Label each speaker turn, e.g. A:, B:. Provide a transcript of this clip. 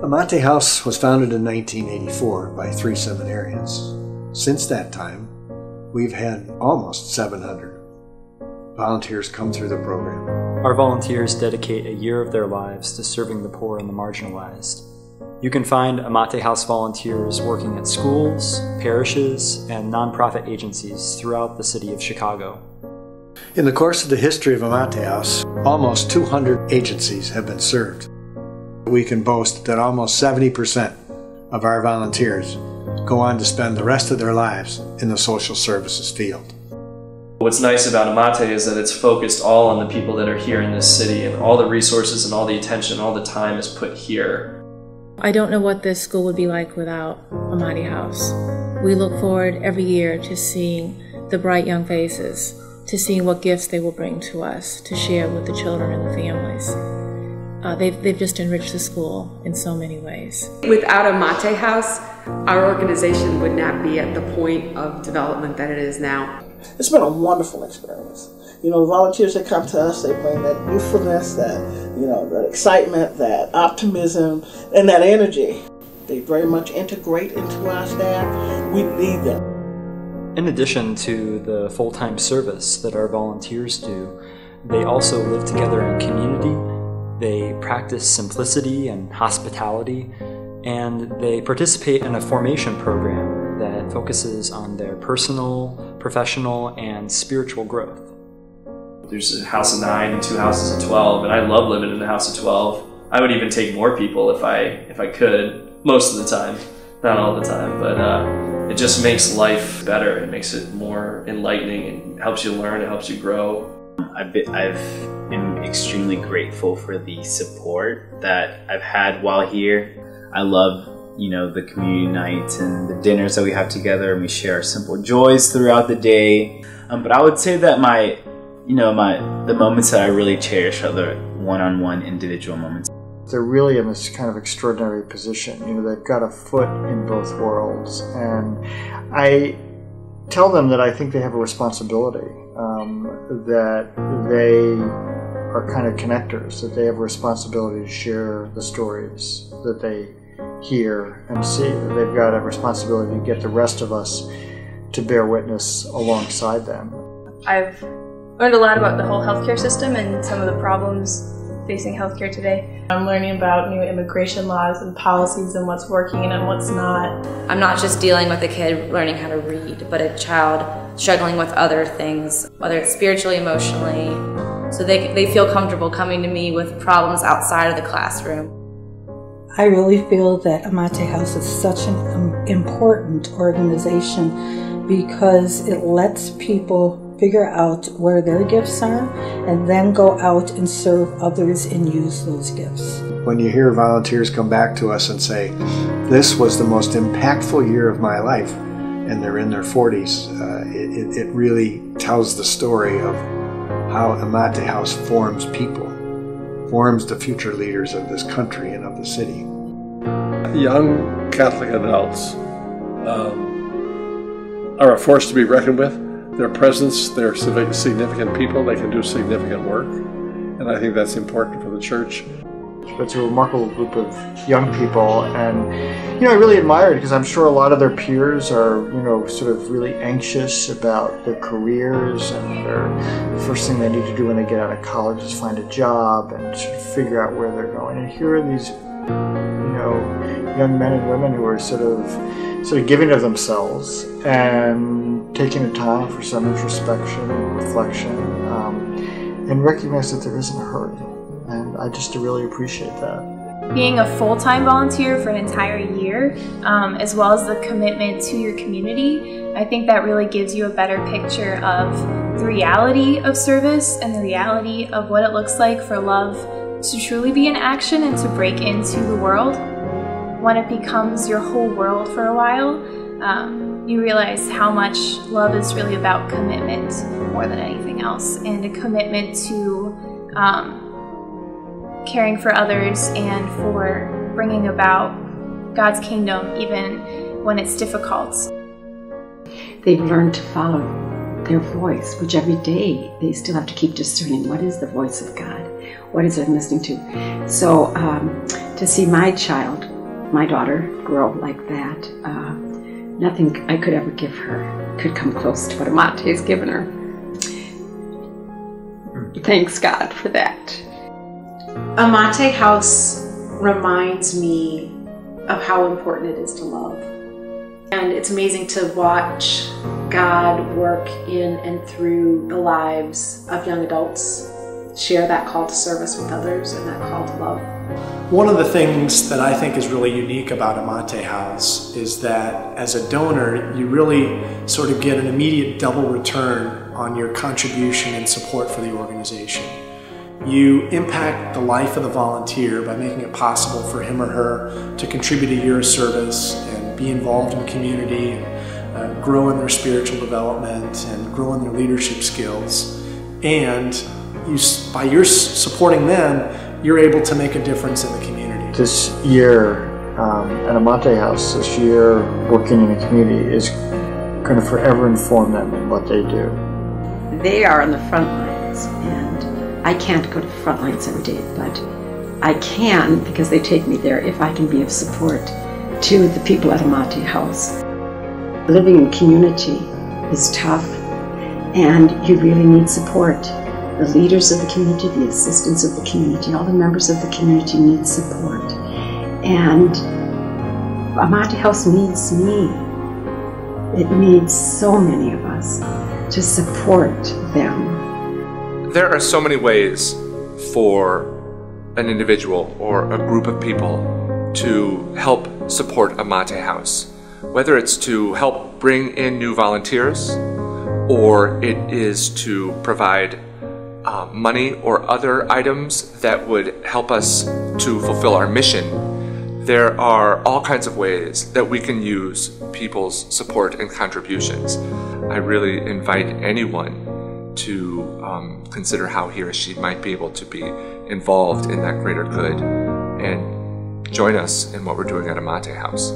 A: Amate House was founded in 1984 by 3 seminarians. Since that time, we've had almost 700 volunteers come through the program.
B: Our volunteers dedicate a year of their lives to serving the poor and the marginalized. You can find Amate House volunteers working at schools, parishes, and nonprofit agencies throughout the city of Chicago.
A: In the course of the history of Amate House, almost 200 agencies have been served. We can boast that almost 70% of our volunteers go on to spend the rest of their lives in the social services field.
C: What's nice about Amate is that it's focused all on the people that are here in this city, and all the resources and all the attention, all the time is put here.
D: I don't know what this school would be like without Amate House. We look forward every year to seeing the bright young faces, to seeing what gifts they will bring to us to share with the children and the families. They've just enriched the school in so many ways.
E: Without Amate House, our organization would not be at the point of development that it is now.
F: It's been a wonderful experience. You know, the volunteers that come to us, they bring that youthfulness, that, you know, that excitement, that optimism, and that energy. They very much integrate into our staff. We need them.
B: In addition to the full-time service that our volunteers do, they also live together in community. They practice simplicity and hospitality, and they participate in a formation program that focuses on their personal, professional, and spiritual growth.
C: There's a house of 9 and 2 houses of 12, and I love living in a house of 12. I would even take more people if I could, most of the time, not all the time, but it just makes life better. It makes it more enlightening and helps you learn, it helps you grow.
G: I've been extremely grateful for the support that I've had while here. I love, you know, the community nights and the dinners that we have together, and we share our simple joys throughout the day. But I would say that the moments that I really cherish are the one-on-one individual moments.
H: They're really in this kind of extraordinary position. You know, they've got a foot in both worlds, and I tell them that I think they have a responsibility, that they are kind of connectors, that they have a responsibility to share the stories that they hear and see, that they've got a responsibility to get the rest of us to bear witness alongside them.
I: I've learned a lot about the whole healthcare system and some of the problems facing healthcare today.
J: I'm learning about new immigration laws and policies and what's working and what's not.
K: I'm not just dealing with a kid learning how to read, but a child struggling with other things, whether it's spiritually, emotionally, so they feel comfortable coming to me with problems outside of the classroom.
L: I really feel that Amate House is such an important organization because it lets people figure out where their gifts are and then go out and serve others and use those gifts.
A: When you hear volunteers come back to us and say, this was the most impactful year of my life, and they're in their 40s, it really tells the story of how Amate House forms people, forms the future leaders of this country and of the city.
M: Young Catholic adults are a force to be reckoned with. Their presence, they're significant people, they can do significant work, and I think that's important for the church.
H: It's a remarkable group of young people, and I really admire it because I'm sure a lot of their peers are sort of really anxious about their careers, and the first thing they need to do when they get out of college is find a job and sort of figure out where they're going. And here are these young men and women who are sort of giving of themselves and taking the time for some introspection and reflection, and recognize that there isn't a hurry. And I just really appreciate that.
I: Being a full-time volunteer for an entire year, as well as the commitment to your community, I think that really gives you a better picture of the reality of service and the reality of what it looks like for love to truly be in action and to break into the world. When it becomes your whole world for a while, you realize how much love is really about commitment more than anything else, and a commitment to caring for others and for bringing about God's kingdom even when it's difficult.
E: They've learned to follow their voice, which every day they still have to keep discerning what is the voice of God, what is it I'm listening to. So to see my child my daughter grow like that. Nothing I could ever give her could come close to what Amate's given her. Thanks God for that.
N: Amate House reminds me of how important it is to love. And it's amazing to watch God work in and through the lives of young adults, share that call to service with others and that call to love.
O: One of the things that I think is really unique about Amate House is that as a donor, you really sort of get an immediate double return on your contribution and support for the organization. You impact the life of the volunteer by making it possible for him or her to contribute a year of service and be involved in community, and grow in their spiritual development and grow in their leadership skills. And by your supporting them, you're able to make a difference in the community.
H: This year at Amate House, this year working in the community is going to forever inform them in what they do.
E: They are on the front lines, and I can't go to the front lines every day, but I can because they take me there if I can be of support to the people at Amate House. Living in community is tough, and you really need support. The leaders of the community, the assistants of the community, all the members of the community need support. And Amate House needs me. It needs so many of us to support them.
P: There are so many ways for an individual or a group of people to help support Amate House. Whether it's to help bring in new volunteers, or it is to provide money or other items that would help us to fulfill our mission. There are all kinds of ways that we can use people's support and contributions. I really invite anyone to consider how he or she might be able to be involved in that greater good and join us in what we're doing at Amate House.